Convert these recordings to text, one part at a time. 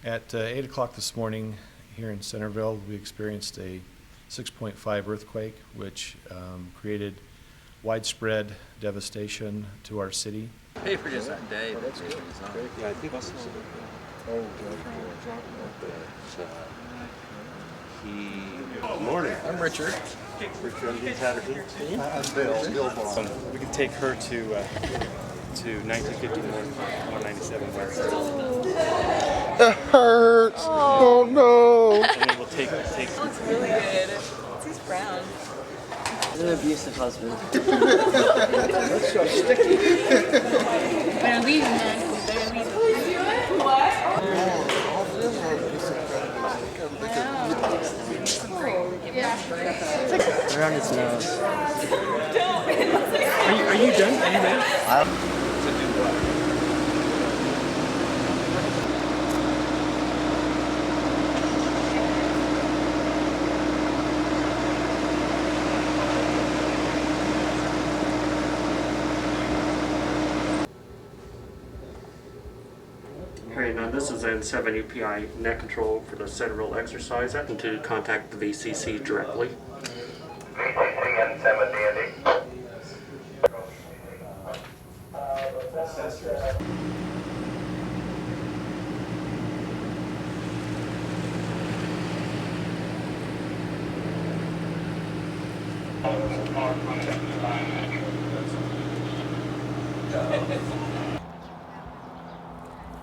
At 8 o'clock this morning here in Centerville, we experienced a 6.5 earthquake, which created widespread devastation to our city. Hey, for just that day. That's just yeah, I think this is Good morning. I'm Richard. Richard, I'm Patterson. I'm Bill Bond. We can take her to 1951 197 West. It hurts. Oh no. And then we'll take. It's really good. He's brown. He's an abusive husband. That's so sticky. Better leave him, man. Better leave him. What? Around his nose. Are you done? Are you done? Okay, now this is N7 UPI net control for the Centerville exercise and to contact the VCC directly. N7 Dandy.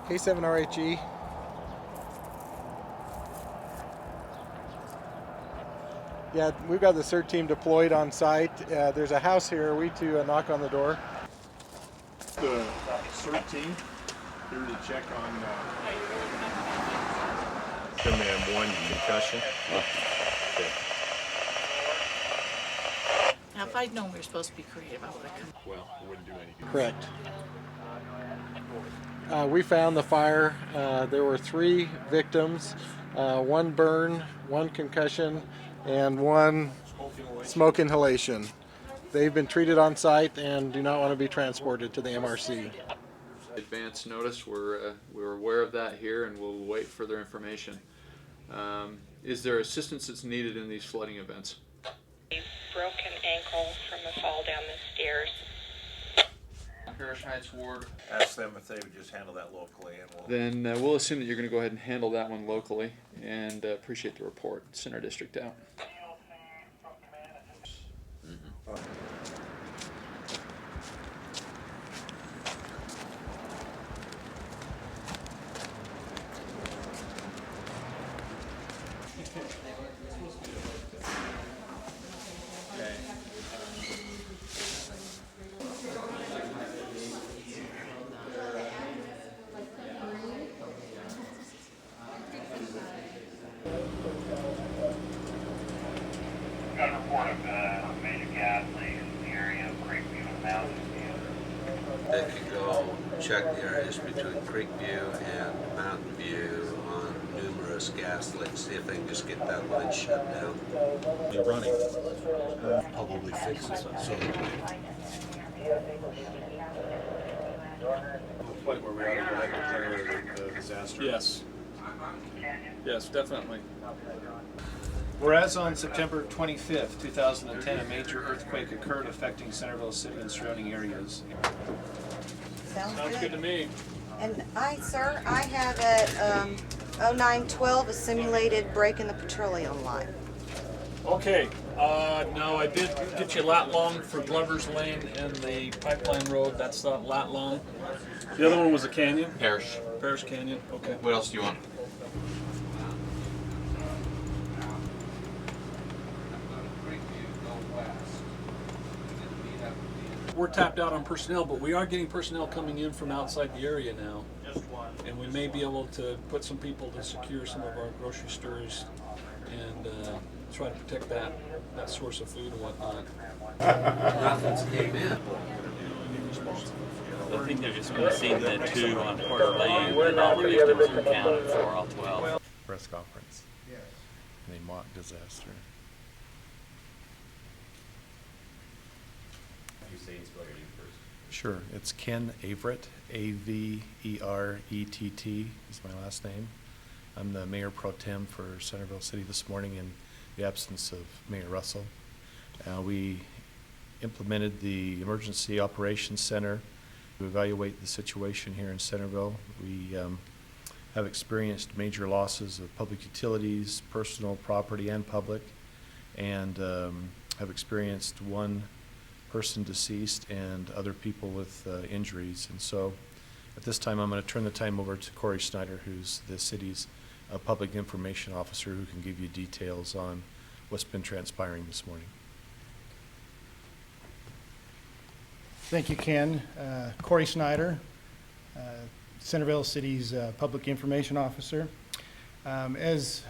K7RHE. Yeah, we've got the CERT team deployed on site. There's a house here. Are we to knock on the door? The CERT team here to check on Command 1 concussion. Now, if I'd known we were supposed to be creative, I would have come. well, it wouldn't do anything. Correct. We found the fire. There were 3 victims, 1 burn, 1 concussion, and 1 smoke inhalation. They've been treated on site and do not want to be transported to the MRC. Advance notice, we're aware of that here and we'll wait further information. Is there assistance that's needed in these flooding events? A broken ankle from a fall down the stairs. Parish Heights Ward. Ask them if they would just handle that locally, and Then we'll assume that you're going to go ahead and handle that one locally and appreciate the report. Send our district out. Got a report of major gas leak in the area of Creekview and Mountain View. They could go check the areas between Creekview and Mountain View on numerous gas leaks, see if they can just get that line shut down. they're running. Probably fix it. So the point where we are to go ahead and declare the disaster. Yes. Yes, definitely. Whereas on September 25th, 2010, a major earthquake occurred affecting Centerville City and surrounding areas. Sounds good to me. And sir, I have at 0912 a simulated break in the petroleum line. Okay, now I did get you lat long for Glover's Lane and the Pipeline Road. That's lat long. The other one was a canyon? Parish. Parish Canyon, okay. What else do you want? We're tapped out on personnel, but we are getting personnel coming in from outside the area now. And we may be able to put some people to secure some of our grocery stores and try to protect that source of food and whatnot. Nothing's came in. I think they're just going to see the 2 on Porter Lane and all the victims are counted for, all 12. Press conference. In a mock disaster. You say you spell your name first. Sure, it's Ken Averett, Averett is my last name. I'm the Mayor Pro Tem for Centerville City this morning in the absence of Mayor Russell. We implemented the Emergency Operations Center to evaluate the situation here in Centerville. We have experienced major losses of public utilities, personal property, and public, and have experienced one person deceased and other people with injuries. And so at this time, I'm going to turn the time over to Corey Snyder, who's the city's public information officer, who can give you details on what's been transpiring this morning. Thank you, Ken. Corey Snyder, Centerville City's Public Information Officer. As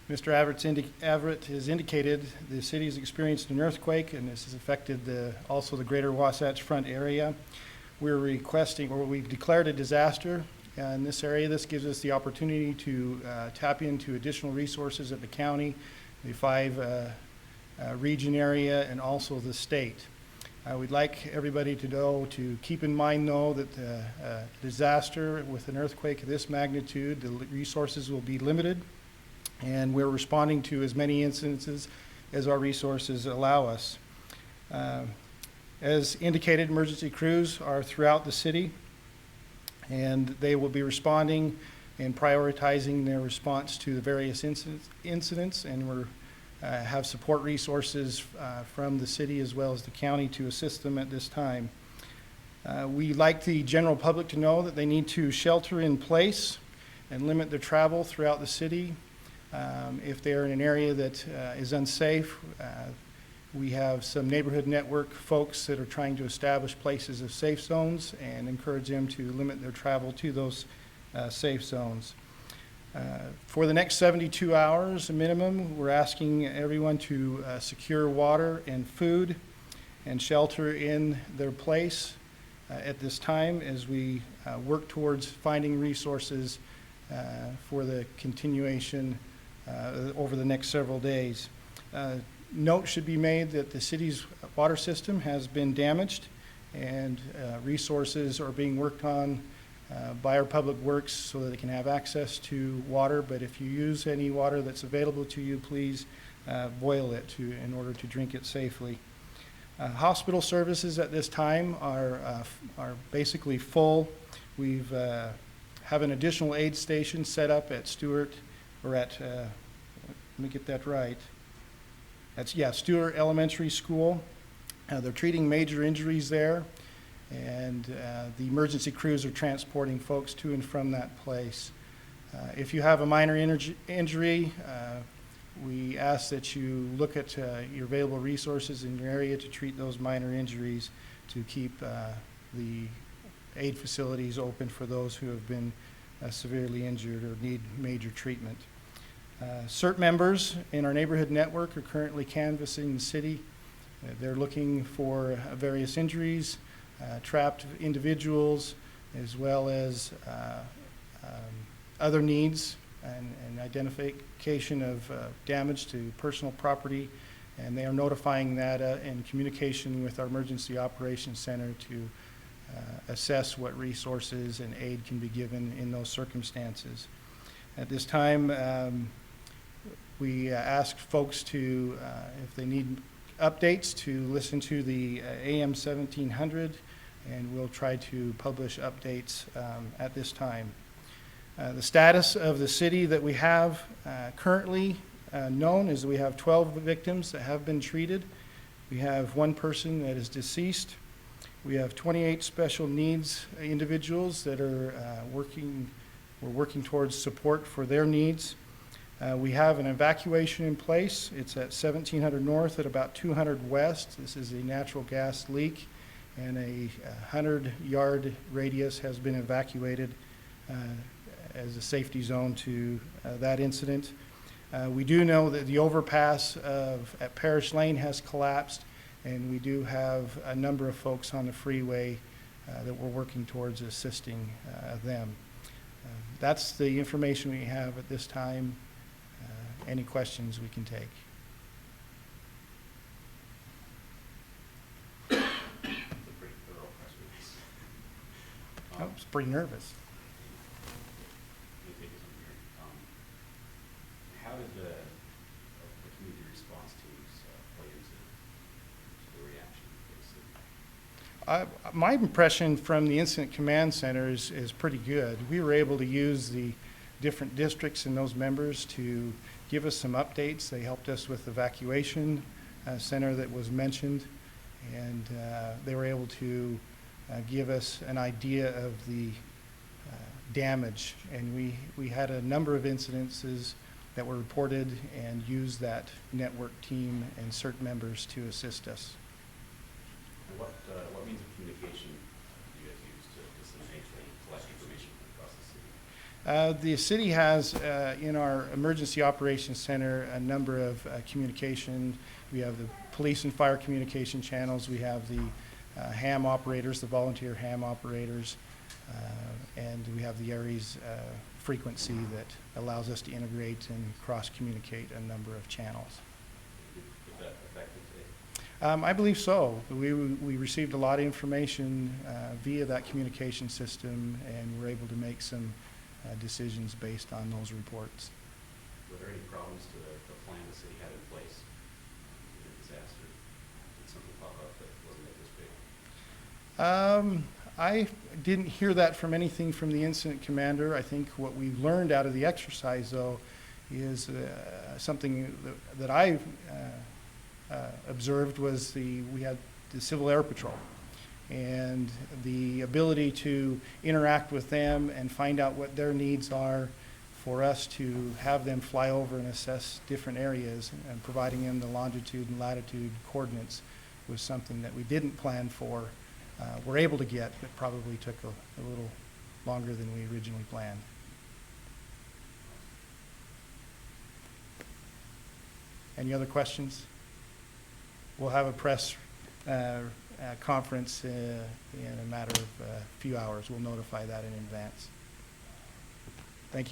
Mr. Averett has indicated, the city has experienced an earthquake, and this has affected also the greater Wasatch Front area. We're requesting, or we've declared a disaster in this area. This gives us the opportunity to tap into additional resources at the county, the 5 region area, and also the state. We'd like everybody to know, to keep in mind though, that disaster with an earthquake of this magnitude, the resources will be limited, and we're responding to as many incidences as our resources allow us. As indicated, emergency crews are throughout the city, and they will be responding and prioritizing their response to the various incidents, and we're have support resources from the city as well as the county to assist them at this time. We like the general public to know that they need to shelter in place and limit their travel throughout the city. If they're in an area that is unsafe, we have some neighborhood network folks that are trying to establish places of safe zones and encourage them to limit their travel to those safe zones. For the next 72 hours minimum, we're asking everyone to secure water and food and shelter in their place at this time as we work towards finding resources for the continuation over the next several days. Note should be made that the city's water system has been damaged, and resources are being worked on by our public works so that they can have access to water. But if you use any water that's available to you, please boil it in order to drink it safely. Hospital services at this time are basically full. We've have an additional aid station set up at Stewart, or at let me get that right. That's Stewart Elementary School. They're treating major injuries there, and the emergency crews are transporting folks to and from that place. If you have a minor injury, we ask that you look at your available resources in your area to treat those minor injuries, to keep the aid facilities open for those who have been severely injured or need major treatment. CERT members in our neighborhood network are currently canvassing the city. They're looking for various injuries, trapped individuals, as well as other needs and identification of damage to personal property. And they are notifying that in communication with our Emergency Operations Center to assess what resources and aid can be given in those circumstances. At this time, we ask folks to, if they need updates, to listen to the AM 1700, and we'll try to publish updates at this time. The status of the city that we have currently known is that we have 12 victims that have been treated. We have 1 person that is deceased. We have 28 special needs individuals that are we're working towards support for their needs. We have an evacuation in place. It's at 1700 North at about 200 West. This is a natural gas leak, and a 100-yard radius has been evacuated as a safety zone to that incident. We do know that the overpass at Parish Lane has collapsed, and we do have a number of folks on the freeway that we're working towards assisting them. That's the information we have at this time. Any questions we can take? I was pretty nervous. My impression from the Incident Command Center is pretty good. We were able to use the different districts and those members to give us some updates. They helped us with the evacuation center that was mentioned, and they were able to give us an idea of the damage. And we had a number of incidences that were reported and used that network team and CERT members to assist us. What means of communication do you guys use to disseminate and collect information across the city? The city has, in our Emergency Operations Center, a number of communication. We have the police and fire communication channels. We have the ham operators, the volunteer ham operators, and we have the ARES frequency that allows us to integrate and cross-communicate a number of channels. Is that effective today? I believe so. We received a lot of information via that communication system, and we're able to make some decisions based on those reports. Were there any problems to the plan the city had in place in a disaster? Did something pop up that wasn't this big? I didn't hear that from anything from the incident commander. I think what we learned out of the exercise, though, is something that I observed was we had the Civil Air Patrol, and the ability to interact with them and find out what their needs are for us to have them fly over and assess different areas and providing them the longitude and latitude coordinates was something that we didn't plan for. We're able to get, but probably took a little longer than we originally planned. Any other questions? We'll have a press conference in a matter of a few hours. We'll notify that in advance.